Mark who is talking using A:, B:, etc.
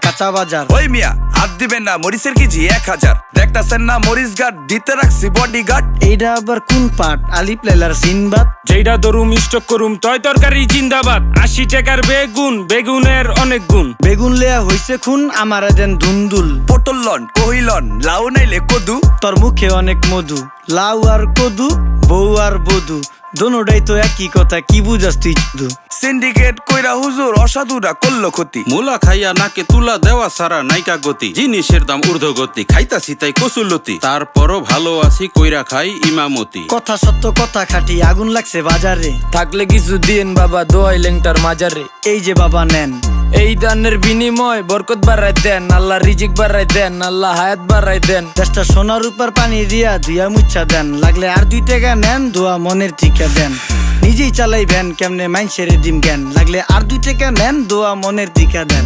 A: কাঁচা বাজার।
B: ওই মিয়া হাত দিবেন না, মরিচের কেজি 1000। দেখতাছেন না মরিচ গার্ড দিতে রাখছি বডি গার্ড।
A: এইটা আবার কোন পাট? আলিফ লাইলার সিনবাদ।
C: যেইটা ধরুম স্টক করুম তয় তরকারি জিন্দাবাদ। 80 টাকার বেগুন, বেগুনের অনেক গুণ।
A: বেগুন লেয়া হইছে খুন, আমারে দেন ধুন্দুল।
B: পটল লন, কহিলন, লাউ নাইলে কদু।
A: তোর মুখে অনেক মধু, লাউ আর কদু, বউ আর বধু, দোনোটাই তো একই কথা, কি বুঝাস তুই শুধু?
B: সিন্ডিকেট কইরা হুজুর অসাধুরা করলো ক্ষতি।
D: মুলা খাইয়া নাকে তুলা দেওয়া সারা নাইকা গতি। জিনিসের দাম ঊর্ধ্বগতি, খাইতাছি তাই কসুলতি। তারপরও ভালো আছি কইরা খাই ইমামতি।
A: কথা সত্য কথা খাটি, আগুন লাগছে বাজারে।
E: থাকলে কিছু দিন বাবা, দোয়াই লেংটার মাজারে।
A: এই যে বাবা নেন,
E: এই দানের বিনিময় বরকত বাড়াই দেন, আল্লাহ রিজিক বাড়াই দেন, আল্লাহ হায়াত বাড়াই দেন।
A: দেশটা সোনার উপর পানি দিয়া ধুইয়া মুচ্ছা দেন। লাগলে আর 2 টাকা নেন, দোয়া মনের ঠিকা দেন। নিজেই চালাই ভ্যান, কেমনে মাইনসেরে দিম জ্ঞান। লাগলে আর 2 টাকা নেন, দোয়া মনের ঠিকা দেন।